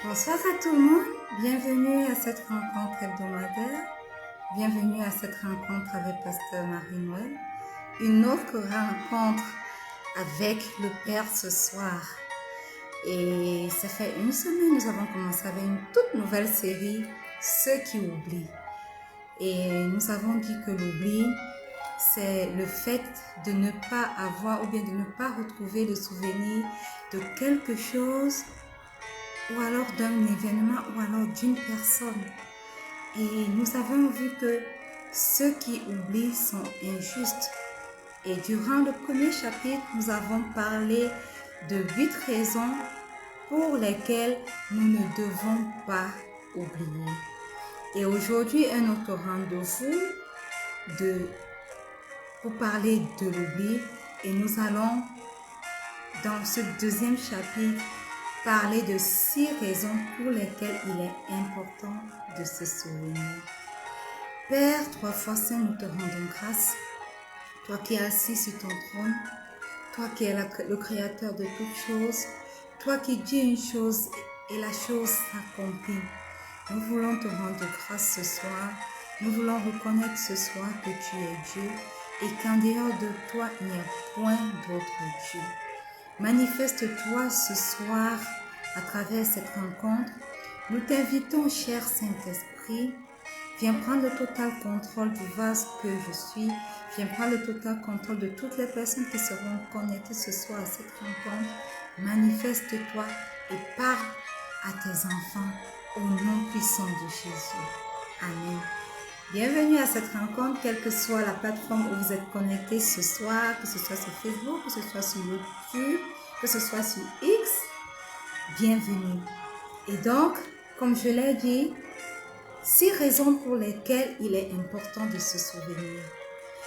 Bonsoir à tout le monde, bienvenue à cette rencontre hebdomadaire, bienvenue à cette rencontre avec Pasteur Marie-Noël, une autre rencontre avec le Père ce soir. Et ça fait une semaine, nous avons commencé avec une toute nouvelle série, Ceux qui oublient. Et nous avons dit que l'oubli, c'est le fait de ne pas avoir ou bien de ne pas retrouver le souvenir de quelque chose ou alors d'un événement ou alors d'une personne. Et nous avons vu que ceux qui oublient sont injustes. Et durant le premier chapitre, nous avons parlé de 8 raisons pour lesquelles nous ne devons pas oublier. Et aujourd'hui, un autre rendez-vous pour parler de l'oubli. Et nous allons, dans ce deuxième chapitre, parler de 6 raisons pour lesquelles il est important de se souvenir. Père, 3 fois saint, nous te rendons grâce. Toi qui es assis sur ton trône, toi qui es le créateur de toutes choses, toi qui dis une chose et la chose s'accomplit. Nous voulons te rendre grâce ce soir. Nous voulons reconnaître ce soir que tu es Dieu et qu'en dehors de toi, il n'y a point d'autre Dieu. Manifeste-toi ce soir à travers cette rencontre. Nous t'invitons, cher Saint-Esprit, viens prendre le total contrôle du vase que je suis. Viens prendre le total contrôle de toutes les personnes qui seront connectées ce soir à cette rencontre. Manifeste-toi et parle à tes enfants au nom puissant de Jésus. Amen. Bienvenue à cette rencontre, quelle que soit la plateforme où vous êtes connectés ce soir, que ce soit sur Facebook, que ce soit sur YouTube, que ce soit sur X. Bienvenue. Et donc, comme je l'ai dit, 6 raisons pour lesquelles il est important de se souvenir.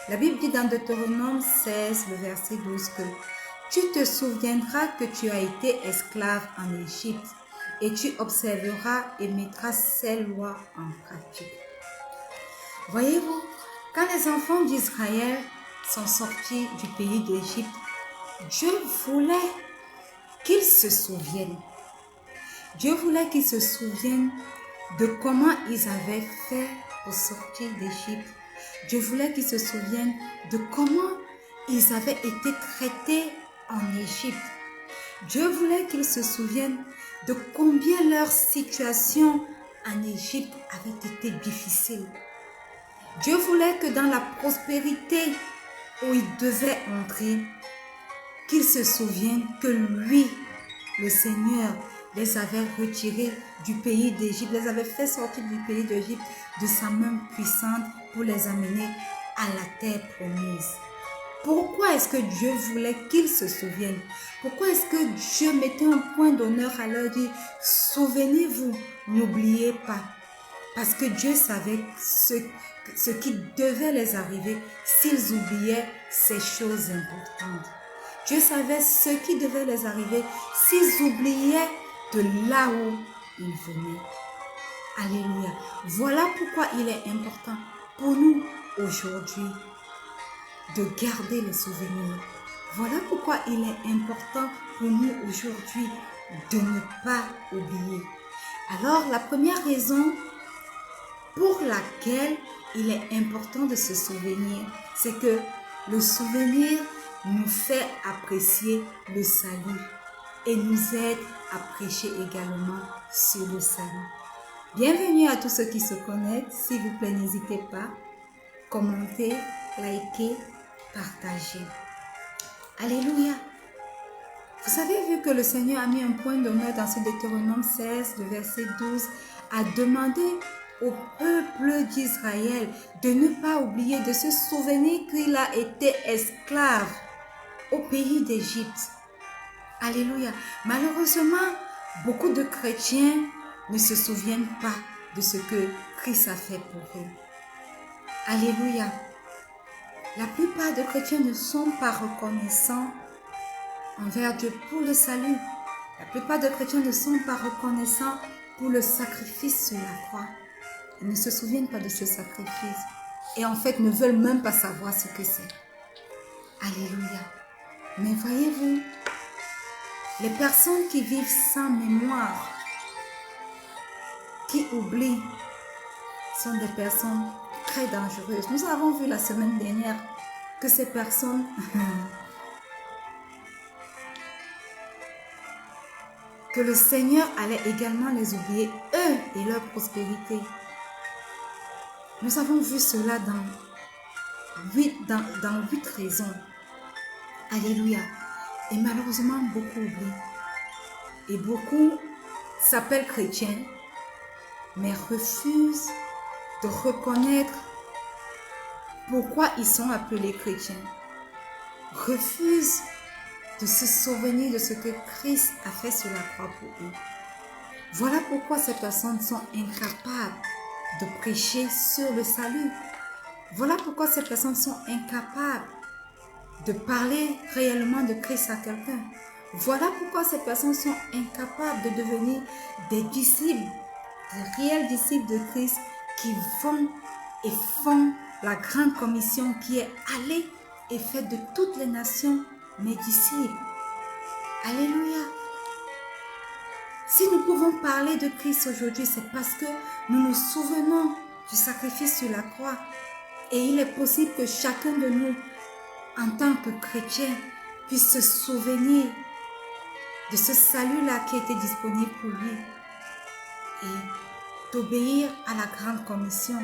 La Bible dit dans Deutéronome 16, le verset 12 que tu te souviendras que tu as été esclave en Égypte et tu observeras et mettras ces lois en pratique. Voyez-vous, quand les enfants d'Israël sont sortis du pays d'Égypte, Dieu voulait qu'ils se souviennent. Dieu voulait qu'ils se souviennent de comment ils avaient fait pour sortir d'Égypte. Dieu voulait qu'ils se souviennent de comment ils avaient été traités en Égypte. Dieu voulait qu'ils se souviennent de combien leur situation en Égypte avait été difficile. Dieu voulait que dans la prospérité où ils devaient entrer, qu'ils se souviennent que lui, le Seigneur, les avait retirés du pays d'Égypte, les avait fait sortir du pays d'Égypte de sa main puissante pour les amener à la terre promise. Pourquoi est-ce que Dieu voulait qu'ils se souviennent? Pourquoi est-ce que Dieu mettait un point d'honneur à leur dire « Souvenez-vous, n'oubliez pas ». Parce que Dieu savait ce qui devait les arriver s'ils oubliaient ces choses importantes. Dieu savait ce qui devait les arriver s'ils oubliaient de là où ils venaient. Alléluia. Voilà pourquoi il est important pour nous aujourd'hui de garder les souvenirs. Voilà pourquoi il est important pour nous aujourd'hui de ne pas oublier. Alors, la première raison pour laquelle il est important de se souvenir, c'est que le souvenir nous fait apprécier le salut et nous aide à prêcher également sur le salut. Bienvenue à tous ceux qui se connectent. S'il vous plaît, n'hésitez pas. Commentez, likez, partagez. Alléluia. Vous avez vu que le Seigneur a mis un point d'honneur dans ce Deutéronome 16, le verset 12, à demander au peuple d'Israël de ne pas oublier, de se souvenir qu'il a été esclave au pays d'Égypte. Alléluia. Malheureusement, beaucoup de chrétiens ne se souviennent pas de ce que Christ a fait pour eux. Alléluia. La plupart des chrétiens ne sont pas reconnaissants envers Dieu pour le salut. La plupart des chrétiens ne sont pas reconnaissants pour le sacrifice sur la croix. Ils ne se souviennent pas de ce sacrifice. Et en fait, ne veulent même pas savoir ce que c'est. Alléluia. Mais voyez-vous, les personnes qui vivent sans mémoire qui oublient sont des personnes très dangereuses. Nous avons vu la semaine dernière que ces personnes que le Seigneur allait également les oublier, eux et leur prospérité. Nous avons vu cela dans 8 raisons. Alléluia. Et malheureusement, beaucoup oublient. Et beaucoup s'appellent chrétiens, mais refusent de reconnaître pourquoi ils sont appelés chrétiens. Refusent de se souvenir de ce que Christ a fait sur la croix pour eux. Voilà pourquoi ces personnes sont incapables de prêcher sur le salut. Voilà pourquoi ces personnes sont incapables de parler réellement de Christ à quelqu'un. Voilà pourquoi ces personnes sont incapables de devenir des disciples, des réels disciples de Christ qui vont et font la grande commission qui est aller et faire de toutes les nations mes disciples. Alléluia. Si nous pouvons parler de Christ aujourd'hui, c'est parce que nous nous souvenons du sacrifice sur la croix. Et il est possible que chacun de nous, en tant que chrétien, puisse se souvenir de ce salut-là qui était disponible pour lui et d'obéir à la grande commission.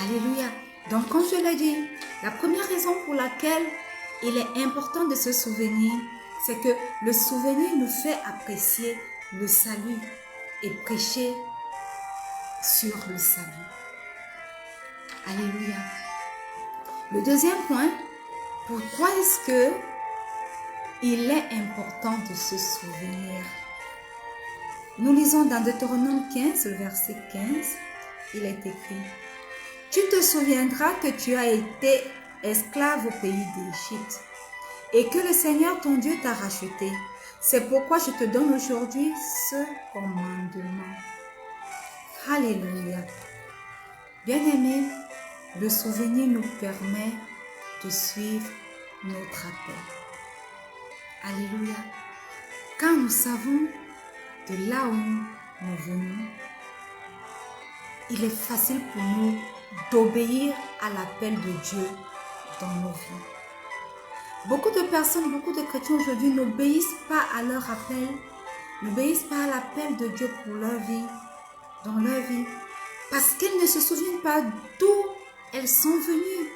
Alléluia. Donc, comme je l'ai dit, la première raison pour laquelle il est important de se souvenir, c'est que le souvenir nous fait apprécier le salut et prêcher sur le salut. Alléluia. Le deuxième point, pourquoi est-ce que il est important de se souvenir? Nous lisons dans Deutéronome 15, le verset 15, il est écrit: tu te souviendras que tu as été esclave au pays d'Égypte et que le Seigneur ton Dieu t'a racheté. C'est pourquoi je te donne aujourd'hui ce commandement. Alléluia. Bien-aimés, le souvenir nous permet de suivre notre appel. Alléluia. Quand nous savons de là où nous venons, il est facile pour nous d'obéir à l'appel de Dieu dans nos vies. Beaucoup de personnes, beaucoup de chrétiens aujourd'hui n'obéissent pas à leur appel, n'obéissent pas à l'appel de Dieu pour leur vie, dans leur vie, parce qu'elles ne se souviennent pas d'où elles sont venues.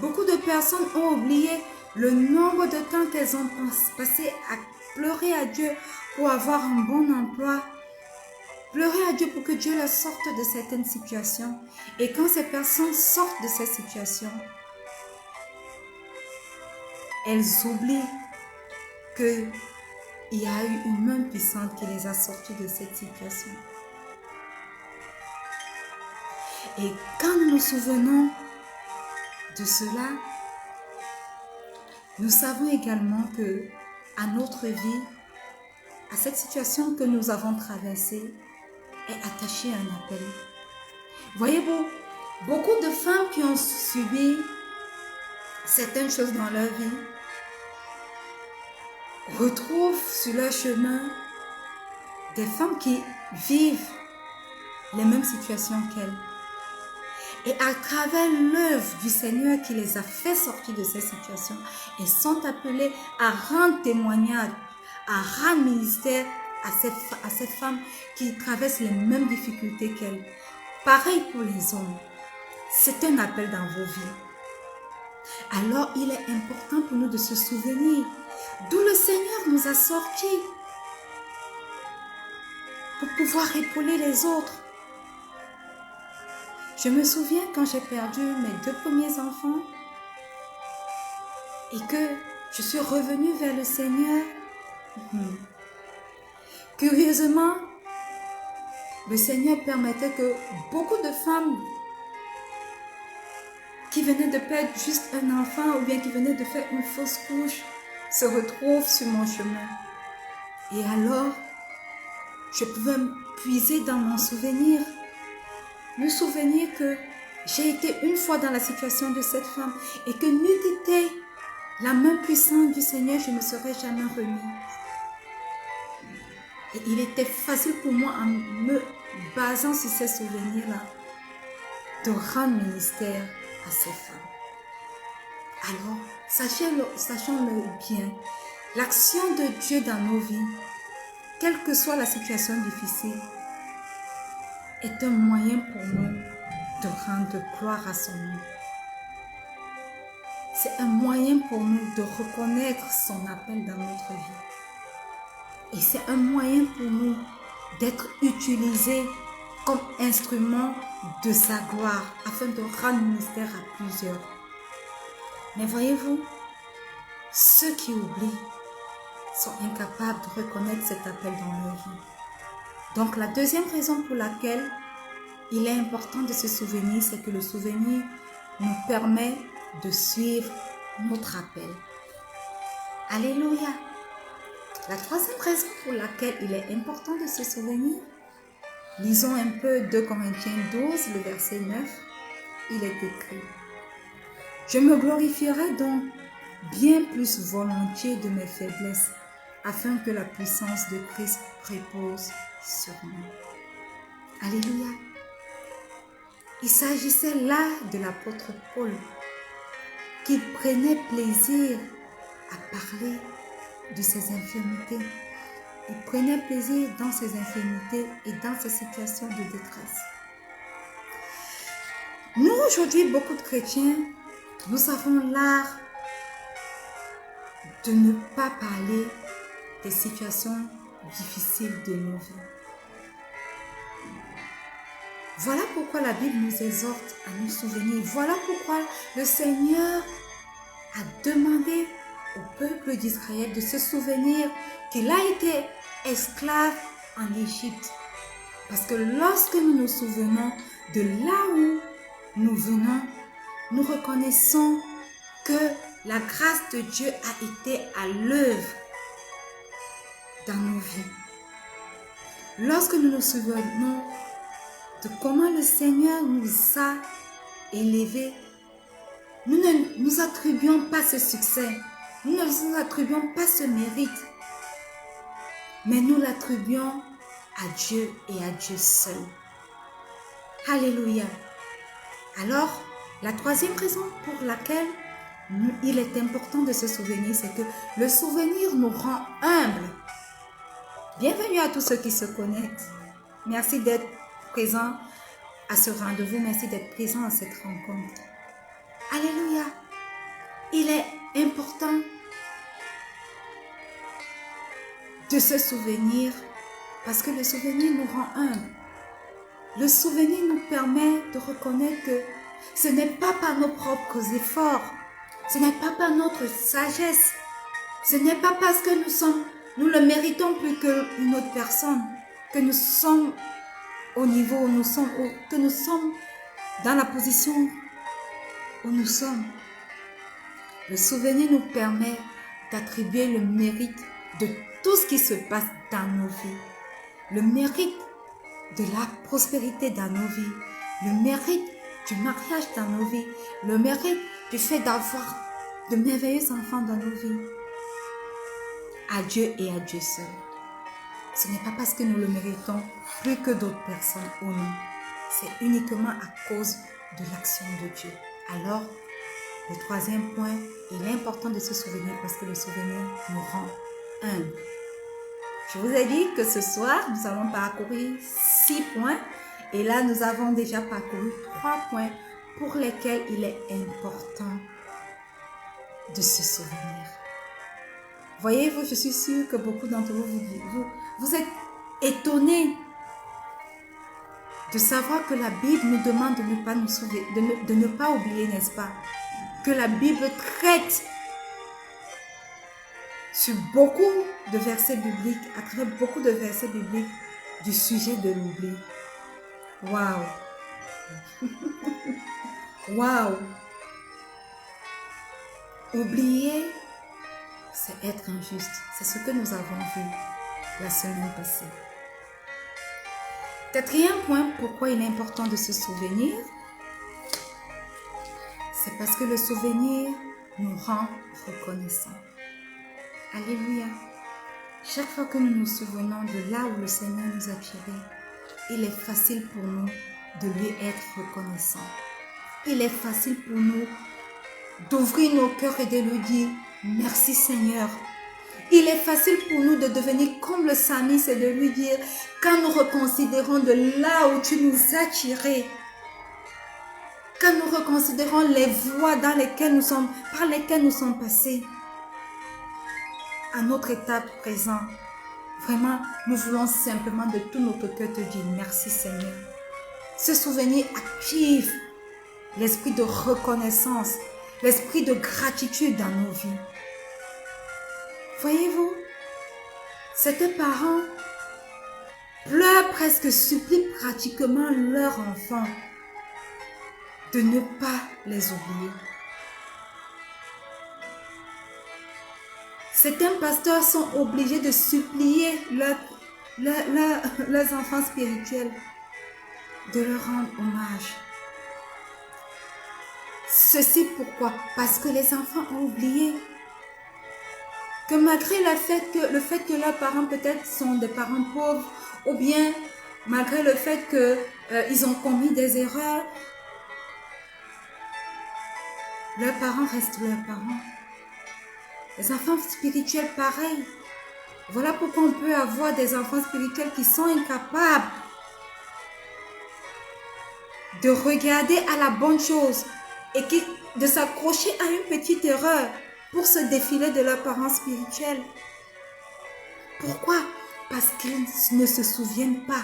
Beaucoup de personnes ont oublié le nombre de temps qu'elles ont passé à pleurer à Dieu pour avoir un bon emploi, pleurer à Dieu pour que Dieu les sorte de certaines situations. Et quand ces personnes sortent de ces situations, elles oublient qu'il y a eu une main puissante qui les a sorties de cette situation. Et quand nous nous souvenons de cela, nous savons également que à notre vie, à cette situation que nous avons traversée, est attaché un appel. Voyez-vous, beaucoup de femmes qui ont subi certaines choses dans leur vie retrouvent sur leur chemin des femmes qui vivent les mêmes situations qu'elles. Et à travers l'œuvre du Seigneur qui les a fait sortir de ces situations, elles sont appelées à rendre témoignage, à rendre ministère à cette femme qui traverse les mêmes difficultés qu'elle. Pareil pour les hommes. C'est un appel dans vos vies. Alors, il est important pour nous de se souvenir d'où le Seigneur nous a sortis pour pouvoir épauler les autres. Je me souviens quand j'ai perdu mes 2 premiers enfants et que je suis revenue vers le Seigneur. Curieusement, le Seigneur permettait que beaucoup de femmes qui venaient de perdre juste un enfant ou bien qui venaient de faire une fausse couche se retrouvent sur mon chemin. Et alors, je pouvais me puiser dans mon souvenir. Me souvenir que j'ai été une fois dans la situation de cette femme et que n'eût été la main puissante du Seigneur, je ne me serais jamais remise. Et il était facile pour moi, en me basant sur ces souvenirs-là, de rendre ministère à ces femmes. Alors, sachons-le bien, l'action de Dieu dans nos vies, quelle que soit la situation difficile, est un moyen pour nous de rendre gloire à son nom. C'est un moyen pour nous de reconnaître son appel dans notre vie. Et c'est un moyen pour nous d'être utilisés comme instrument de sa gloire afin de rendre ministère à plusieurs. Mais voyez-vous, ceux qui oublient sont incapables de reconnaître cet appel dans leur vie. Donc la deuxième raison pour laquelle il est important de se souvenir, c'est que le souvenir nous permet de suivre notre appel. Alléluia. La troisième raison pour laquelle il est important de se souvenir, lisons un peu 2 Corinthiens 12, le verset 9. Il est écrit: je me glorifierai donc bien plus volontiers de mes faiblesses, afin que la puissance de Christ repose sur moi. Alléluia. Il s'agissait là de l'apôtre Paul, qui prenait plaisir à parler de ses infirmités. Il prenait plaisir dans ses infirmités et dans ses situations de détresse. Nous, aujourd'hui, beaucoup de chrétiens, nous avons l'art de ne pas parler des situations difficiles de nos vies. Voilà pourquoi la Bible nous exhorte à nous souvenir. Voilà pourquoi le Seigneur a demandé au peuple d'Israël de se souvenir qu'il a été esclave en Égypte. Parce que lorsque nous nous souvenons de là où nous venons, nous reconnaissons que la grâce de Dieu a été à l'œuvre dans nos vies. Lorsque nous nous souvenons de comment le Seigneur nous a élevés, nous ne nous attribuons pas ce succès, nous ne nous attribuons pas ce mérite, mais nous l'attribuons à Dieu et à Dieu seul. Alléluia. Alors, la troisième raison pour laquelle il est important de se souvenir, c'est que le souvenir nous rend humbles. Bienvenue à tous ceux qui se connectent. Merci d'être présents à ce rendez-vous. Merci d'être présents à cette rencontre. Alléluia. Il est important de se souvenir parce que le souvenir nous rend humbles. Le souvenir nous permet de reconnaître que ce n'est pas par nos propres efforts, ce n'est pas par notre sagesse, ce n'est pas parce que nous le méritons plus qu'une autre personne, que nous sommes au niveau où nous sommes, que nous sommes dans la position où nous sommes. Le souvenir nous permet d'attribuer le mérite de tout ce qui se passe dans nos vies. Le mérite de la prospérité dans nos vies. Le mérite du mariage dans nos vies. Le mérite du fait d'avoir de merveilleux enfants dans nos vies. À Dieu et à Dieu seul. Ce n'est pas parce que nous le méritons plus que d'autres personnes ou non. C'est uniquement à cause de l'action de Dieu. Alors, le troisième point, il est important de se souvenir parce que le souvenir nous rend humbles. Je vous ai dit que ce soir, nous allons parcourir 6 points. Et là, nous avons déjà parcouru 3 points pour lesquels il est important de se souvenir. Voyez-vous, je suis sûre que beaucoup d'entre vous êtes étonnés de savoir que la Bible nous demande de ne pas nous souvenir, de ne pas oublier, n'est-ce pas? Que la Bible traite sur beaucoup de versets bibliques, à travers beaucoup de versets bibliques, du sujet de l'oubli. Waouh! Waouh! Oublier, c'est être injuste. C'est ce que nous avons vu la semaine passée. Quatrième point, pourquoi il est important de se souvenir, c'est parce que le souvenir nous rend reconnaissants. Alléluia. Chaque fois que nous nous souvenons de là où le Seigneur nous a tirés, il est facile pour nous de lui être reconnaissant. Il est facile pour nous d'ouvrir nos cœurs et de lui dire merci Seigneur. Il est facile pour nous de devenir comme le psalmiste et de lui dire quand nous reconsidérons de là où tu nous as tirés, quand nous reconsidérons les voies par lesquelles nous sommes passés, à notre étape présente, vraiment, nous voulons simplement de tout notre cœur te dire merci Seigneur. Ce souvenir active l'esprit de reconnaissance, l'esprit de gratitude dans nos vies. Voyez-vous, certains parents pleurent, presque supplient pratiquement leur enfant de ne pas les oublier. Certains pasteurs sont obligés de supplier leurs enfants spirituels de leur rendre hommage. Ceci pourquoi? Parce que les enfants ont oublié que malgré le fait que leurs parents peut-être sont des parents pauvres, ou bien malgré le fait qu'ils ont commis des erreurs, leurs parents restent leurs parents. Les enfants spirituels, pareil. Voilà pourquoi on peut avoir des enfants spirituels qui sont incapables de regarder à la bonne chose et de s'accrocher à une petite erreur pour se défiler de leurs parents spirituels. Pourquoi? Parce qu'ils ne se souviennent pas.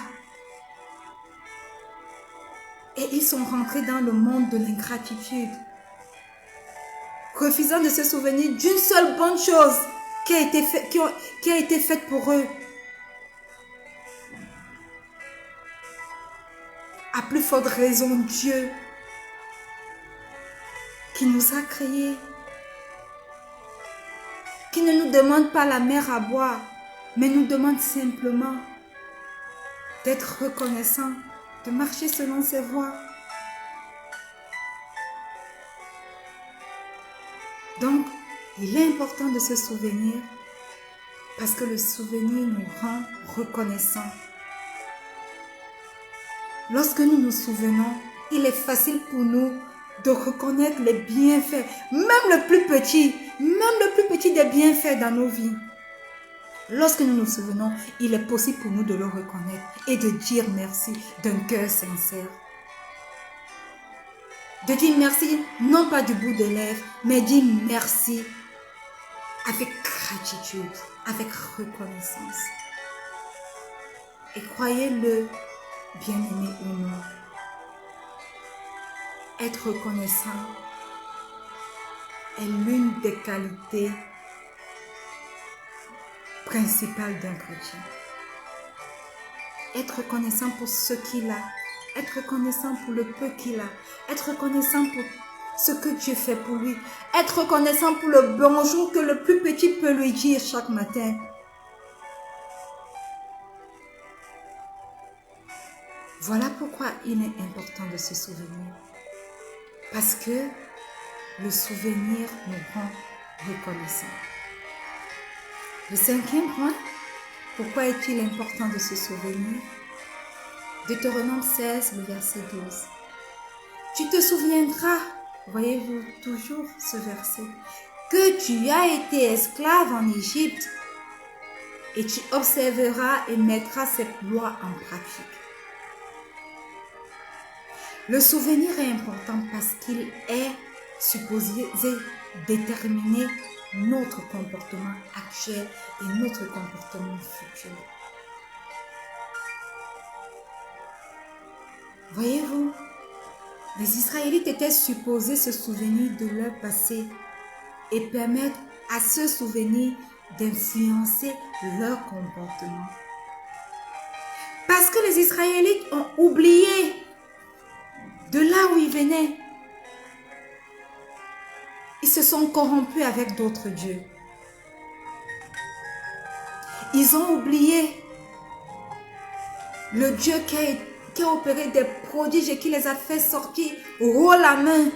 Et ils sont rentrés dans le monde de l'ingratitude, refusant de se souvenir d'une seule bonne chose qui a été faite pour eux. À plus forte raison, Dieu, qui nous a créés, qui ne nous demande pas la mer à boire, mais nous demande simplement d'être reconnaissant, de marcher selon ses voies. Donc, il est important de se souvenir parce que le souvenir nous rend reconnaissants. Lorsque nous nous souvenons, il est facile pour nous de reconnaître les bienfaits, même le plus petit des bienfaits dans nos vies. Lorsque nous nous souvenons, il est possible pour nous de le reconnaître et de dire merci d'un cœur sincère. De dire merci, non pas du bout des lèvres, mais dire merci avec gratitude, avec reconnaissance. Et croyez-le, bien-aimé ou non, être reconnaissant est l'une des qualités principales d'un chrétien. Être reconnaissant pour ce qu'il a, être reconnaissant pour le peu qu'il a, être reconnaissant pour ce que Dieu fait pour lui, être reconnaissant pour le bonjour que le plus petit peut lui dire chaque matin. Voilà pourquoi il est important de se souvenir. Parce que le souvenir nous rend reconnaissants. Le cinquième point, pourquoi est-il important de se souvenir? Deutéronome 16, le verset 12. Tu te souviendras, voyez-vous toujours ce verset, que tu as été esclave en Égypte et tu observeras et mettras cette loi en pratique. Le souvenir est important parce qu'il est supposé déterminer notre comportement actuel et notre comportement futur. Voyez-vous, les Israélites étaient supposés se souvenir de leur passé et permettre à ce souvenir d'influencer leur comportement. Parce que les Israélites ont oublié de là où ils venaient. Ils se sont corrompus avec d'autres dieux. Ils ont oublié le Dieu qui a opéré des prodiges et qui les a fait sortir haut la main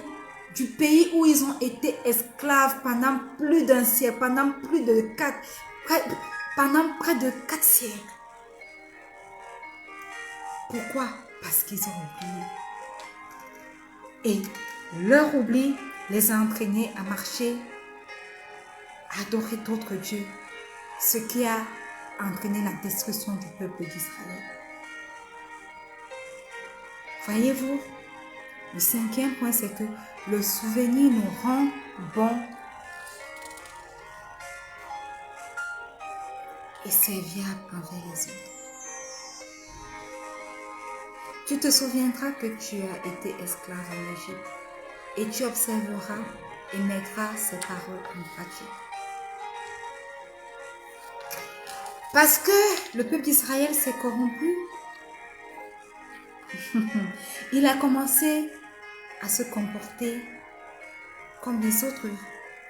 du pays où ils ont été esclaves pendant plus d'un siècle, pendant plus de pendant près de 4 siècles. Pourquoi? Parce qu'ils ont oublié. Et leur oubli les a entraînés à marcher, à adorer d'autres dieux, ce qui a entraîné la destruction du peuple d'Israël. Voyez-vous, le 5e point, c'est que le souvenir nous rend bons et serviables envers les autres. Tu te souviendras que tu as été esclave en Égypte et tu observeras et mettras ces paroles en pratique. Parce que le peuple d'Israël s'est corrompu, il a commencé à se comporter comme les autres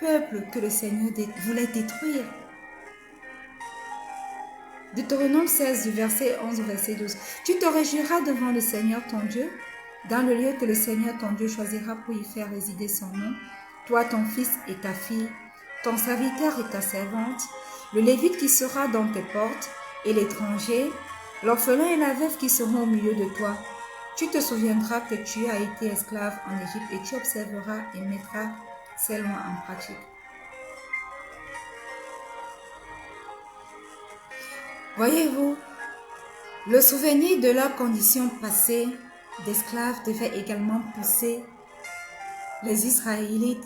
peuples que le Seigneur voulait détruire. Deutéronome 16, du verset 11 au verset 12. Tu te réjouiras devant le Seigneur ton Dieu, dans le lieu que le Seigneur ton Dieu choisira pour y faire résider son nom, toi, ton fils et ta fille, ton serviteur et ta servante, le Lévite qui sera dans tes portes, et l'étranger, l'orphelin et la veuve qui seront au milieu de toi. Tu te souviendras que tu as été esclave en Égypte et tu observeras et mettras ces lois en pratique. Voyez-vous, le souvenir de leur condition passée d'esclaves devait également pousser les Israélites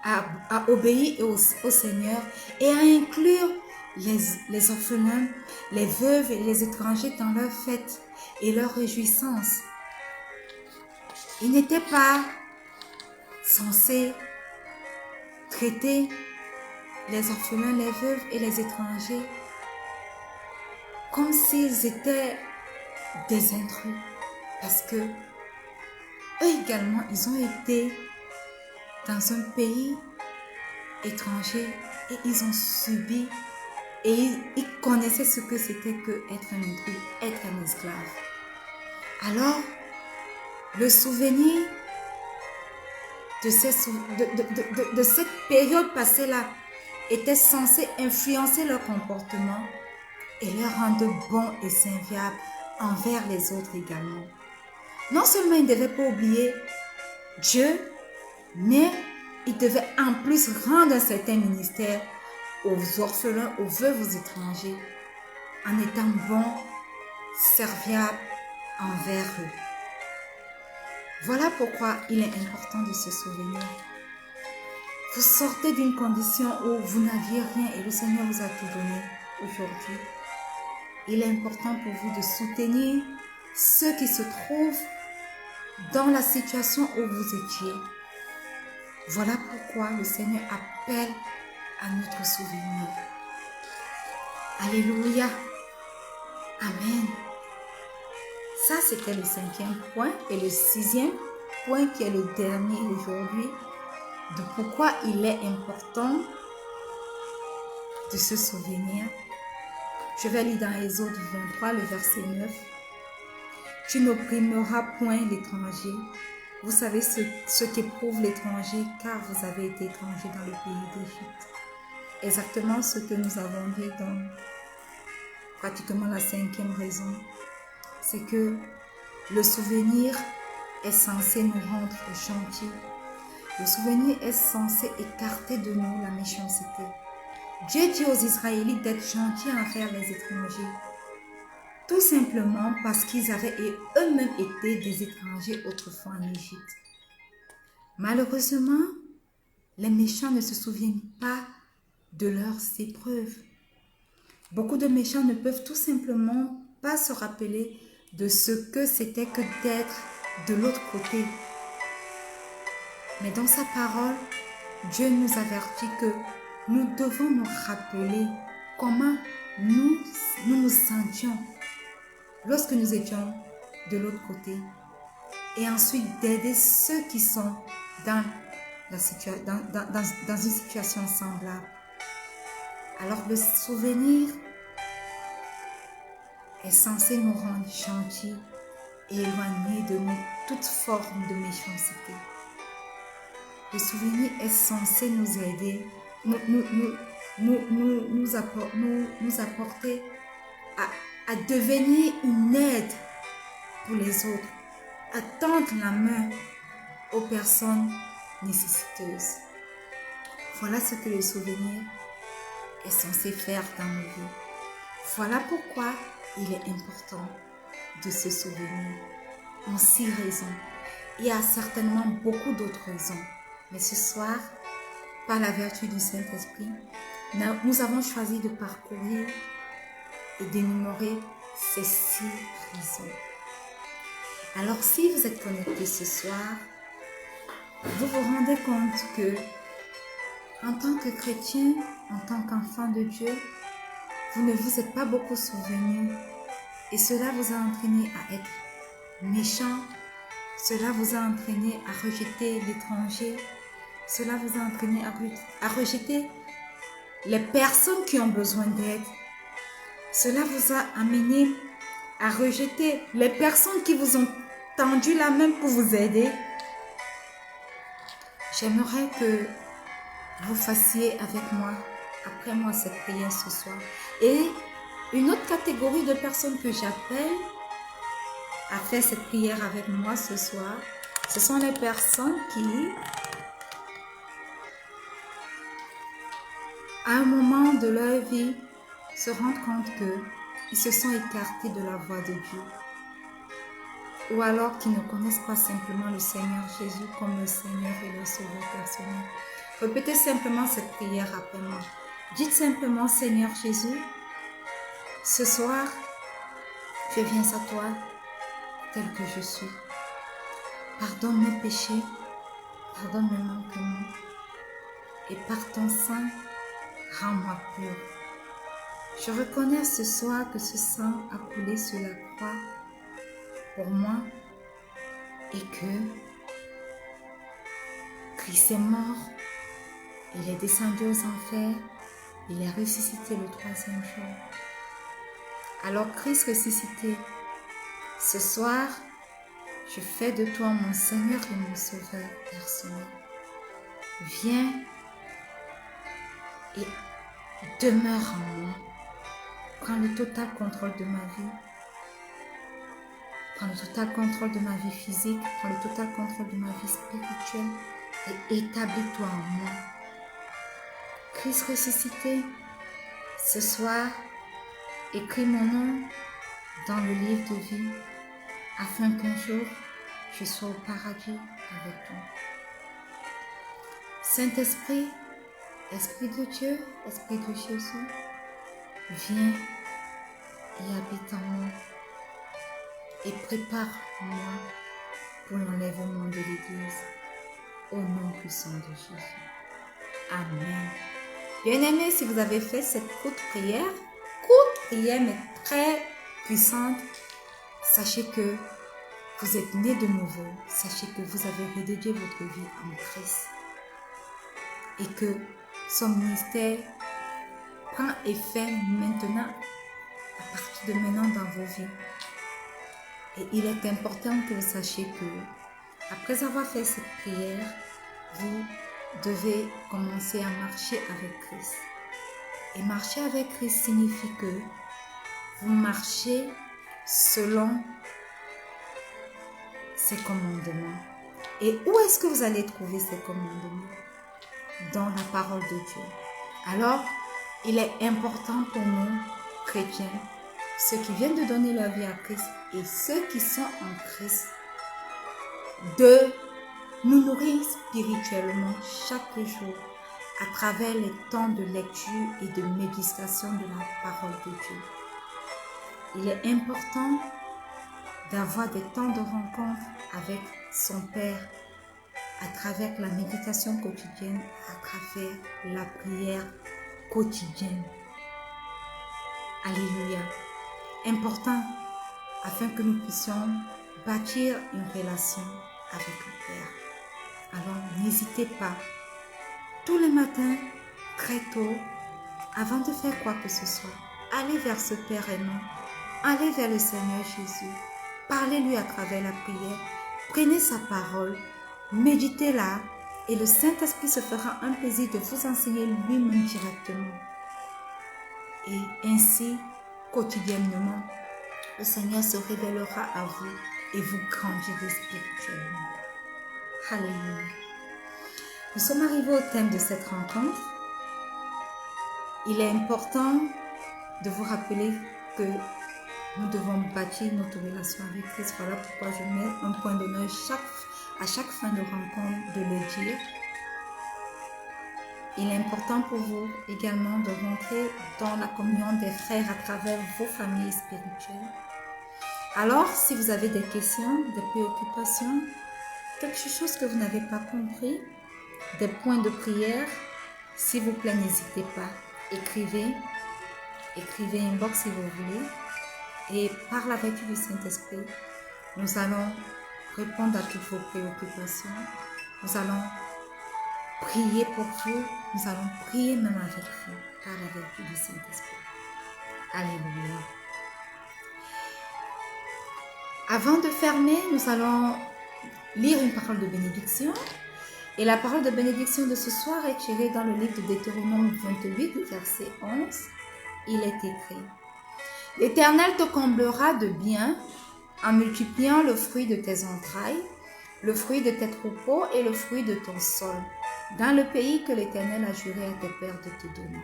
à obéir au Seigneur et à inclure les orphelins, les veuves et les étrangers dans leurs fêtes et leurs réjouissances. Ils n'étaient pas censés traiter les orphelins, les veuves et les étrangers comme s'ils étaient des intrus, parce que eux également, ils ont été dans un pays étranger et ils ont subi et ils connaissaient ce que c'était que être un intrus, être un esclave. Alors, le souvenir de cette période passée-là était censé influencer leur comportement et leur rendre bons et serviables envers les autres également. Non seulement ils ne devaient pas oublier Dieu, mais ils devaient en plus rendre un certain ministère aux orphelins, aux veuves, aux étrangers, en étant bons, serviables envers eux. Voilà pourquoi il est important de se souvenir. Vous sortez d'une condition où vous n'aviez rien et le Seigneur vous a tout donné aujourd'hui. Il est important pour vous de soutenir ceux qui se trouvent dans la situation où vous étiez. Voilà pourquoi le Seigneur appelle à notre souvenir. Alléluia. Amen. Ça, c'était le 5e point. Et le 6e point, qui est le dernier aujourd'hui, de pourquoi il est important de se souvenir. Je vais lire dans Exode 23, le verset 9. Tu n'opprimeras point l'étranger. Vous savez ce qu'éprouve l'étranger, car vous avez été étranger dans le pays d'Égypte. Exactement ce que nous avons dit dans pratiquement la 5e raison. C'est que le souvenir est censé nous rendre gentils. Le souvenir est censé écarter de nous la méchanceté. Dieu dit aux Israélites d'être gentils envers les étrangers, tout simplement parce qu'ils avaient eux-mêmes été des étrangers autrefois en Égypte. Malheureusement, les méchants ne se souviennent pas de leurs épreuves. Beaucoup de méchants ne peuvent tout simplement pas se rappeler de ce que c'était que d'être de l'autre côté. Mais dans sa parole, Dieu nous avertit que nous devons nous rappeler comment nous nous sentions lorsque nous étions de l'autre côté. Et ensuite d'aider ceux qui sont dans une situation semblable. Alors le souvenir est censé nous rendre gentils et éloigner de nous toute forme de méchanceté. Le souvenir est censé nous aider, nous nous apporter à devenir une aide pour les autres, à tendre la main aux personnes nécessiteuses. Voilà ce que le souvenir est censé faire dans nos vies. Voilà pourquoi il est important de se souvenir en 6 raisons. Il y a certainement beaucoup d'autres raisons, mais ce soir, par la vertu du Saint-Esprit, nous avons choisi de parcourir et d'énumérer ces 6 raisons. Alors, si vous êtes connecté ce soir, vous vous rendez compte que, en tant que chrétien, en tant qu'enfant de Dieu, vous ne vous êtes pas beaucoup souvenu et cela vous a entraîné à être méchant, cela vous a entraîné à rejeter l'étranger, cela vous a entraîné à rejeter les personnes qui ont besoin d'aide, cela vous a amené à rejeter les personnes qui vous ont tendu la main pour vous aider. J'aimerais que vous fassiez avec moi, après moi, cette prière ce soir. Et une autre catégorie de personnes que j'appelle à faire cette prière avec moi ce soir, ce sont les personnes qui, à un moment de leur vie, se rendent compte qu'ils se sont écartés de la voie de Dieu. Ou alors qu'ils ne connaissent pas simplement le Seigneur Jésus comme le Seigneur et le Sauveur personnel. Répétez simplement cette prière après moi. Dites simplement, Seigneur Jésus, ce soir, je viens à toi tel que je suis. Pardonne mes péchés, pardonne mes manquements, et par ton sang, rends-moi pur. Je reconnais ce soir que ce sang a coulé sur la croix pour moi et que Christ est mort, il est descendu aux enfers, il est ressuscité le 3e jour. Alors Christ ressuscité, ce soir, je fais de toi mon Seigneur et mon Sauveur personnel. Viens et demeure en moi. Prends le total contrôle de ma vie. Prends le total contrôle de ma vie physique. Prends le total contrôle de ma vie spirituelle. Et établis-toi en moi. Christ ressuscité, ce soir, écris mon nom dans le livre de vie, afin qu'un jour, je sois au paradis avec toi. Saint-Esprit, Esprit de Dieu, Esprit de Jésus, viens et habite en moi et prépare-moi pour l'enlèvement de l'Église, au nom puissant de Jésus. Amen. Bien-aimés, si vous avez fait cette courte prière mais très puissante, sachez que vous êtes nés de nouveau. Sachez que vous avez redédié votre vie en Christ. Et que son ministère prend effet maintenant, à partir de maintenant dans vos vies. Et il est important que vous sachiez que, après avoir fait cette prière, vous devez commencer à marcher avec Christ. Et marcher avec Christ signifie que vous marchez selon ses commandements. Et où est-ce que vous allez trouver ces commandements? Dans la parole de Dieu. Alors, il est important pour nous, chrétiens, ceux qui viennent de donner leur vie à Christ et ceux qui sont en Christ, de nous nourrir spirituellement chaque jour à travers les temps de lecture et de méditation de la parole de Dieu. Il est important d'avoir des temps de rencontre avec son Père à travers la méditation quotidienne, à travers la prière quotidienne. Alléluia. Important afin que nous puissions bâtir une relation avec le Père. Alors, n'hésitez pas, tous les matins, très tôt, avant de faire quoi que ce soit, allez vers ce Père aimant, allez vers le Seigneur Jésus, parlez-lui à travers la prière, prenez sa parole, méditez-la Et le Saint-Esprit se fera un plaisir de vous enseigner lui-même directement. Et ainsi, quotidiennement, le Seigneur se révélera à vous et vous grandirez spirituellement. Alléluia. Nous sommes arrivés au thème de cette rencontre. Il est important de vous rappeler que nous devons bâtir notre relation avec Christ. Voilà pourquoi je mets un point d'honneur à chaque fin de rencontre de le dire. Il est important pour vous également de rentrer dans la communion des frères à travers vos familles spirituelles. Alors, si vous avez des questions, des préoccupations, quelque chose que vous n'avez pas compris, des points de prière, s'il vous plaît, n'hésitez pas. Écrivez inbox si vous voulez. Et par la vertu du Saint-Esprit, nous allons répondre à toutes vos préoccupations. Nous allons prier pour vous. Nous allons prier même avec vous par la vertu du Saint-Esprit. Alléluia. Avant de fermer, nous allons lire une parole de bénédiction. Et la parole de bénédiction de ce soir est tirée dans le livre de Deutéronome 28, verset 11. Il est écrit: L'Éternel te comblera de bien en multipliant le fruit de tes entrailles, le fruit de tes troupeaux et le fruit de ton sol, dans le pays que l'Éternel a juré à tes pères de te donner.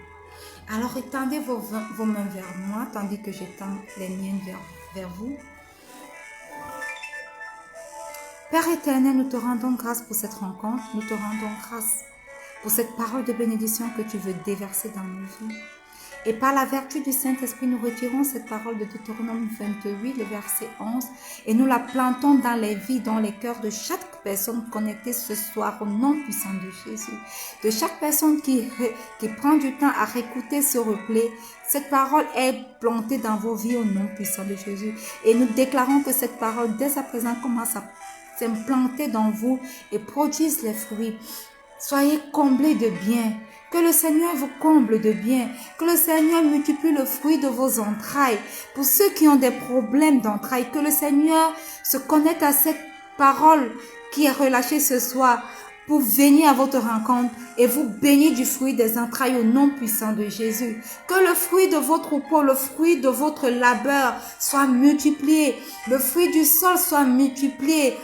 Alors étendez vos mains vers moi, tandis que j'étends les miennes vers vous. Père éternel, nous te rendons grâce pour cette rencontre, nous te rendons grâce pour cette parole de bénédiction que tu veux déverser dans nos vies. Et par la vertu du Saint-Esprit, nous retirons cette parole de Deutéronome 28, le verset 11, et nous la plantons dans les vies, dans les cœurs de chaque personne connectée ce soir au nom puissant de Jésus. De chaque personne qui prend du temps à réécouter ce replay, cette parole est plantée dans vos vies au nom puissant de Jésus. Et nous déclarons que cette parole, dès à présent, commence à s'implanter dans vous et produise les fruits. Soyez comblés de bien. Que le Seigneur vous comble de bien. Que le Seigneur multiplie le fruit de vos entrailles. Pour ceux qui ont des problèmes d'entrailles, que le Seigneur se connecte à cette parole qui est relâchée ce soir pour venir à votre rencontre et vous bénir du fruit des entrailles au nom puissant de Jésus. Que le fruit de votre troupeau, le fruit de votre labeur soit multiplié. Le fruit du sol soit multiplié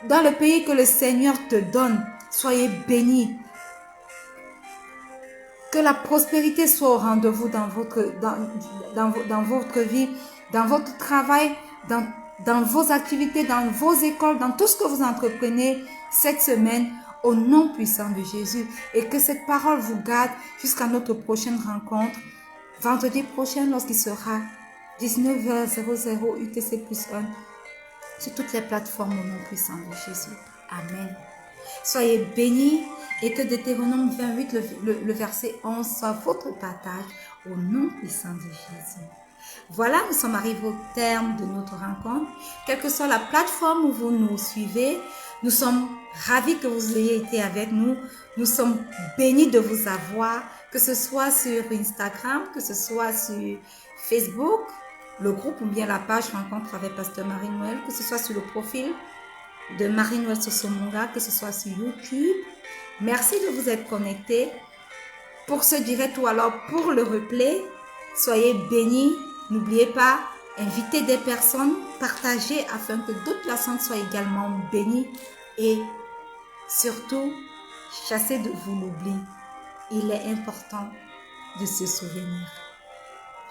dans le pays que le Seigneur te donne. Soyez bénis. Que la prospérité soit au rendez-vous dans votre vie, dans votre travail, dans vos activités, dans vos écoles, dans tout ce que vous entreprenez cette semaine, au nom puissant de Jésus. Et que cette parole vous garde jusqu'à notre prochaine rencontre, vendredi prochain, lorsqu'il sera 19h00 UTC+1, sur toutes les plateformes au nom puissant de Jésus. Amen. Soyez bénis et que Deutéronome 28, le verset 11, soit votre partage au nom puissant de Jésus. Voilà, nous sommes arrivés au terme de notre rencontre. Quelle que soit la plateforme où vous nous suivez, nous sommes ravis que vous ayez été avec nous. Nous sommes bénis de vous avoir, que ce soit sur Instagram, que ce soit sur Facebook, le groupe ou bien la page Rencontre avec Pasteur Marie-Noël, que ce soit sur le profil de Marie-Noël Sosomonga, que ce soit sur YouTube. Merci de vous être connectés pour ce direct ou alors pour le replay. Soyez bénis. N'oubliez pas, invitez des personnes, partagez afin que d'autres personnes soient également bénies. Et surtout, chassez de vous l'oubli. Il est important de se souvenir.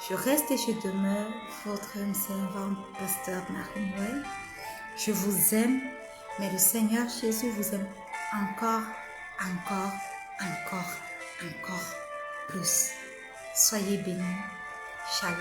Je reste et je demeure votre servante, Pasteur Marie-Noël. Je vous aime, mais le Seigneur Jésus vous aime encore plus. Soyez bénis. Shalom.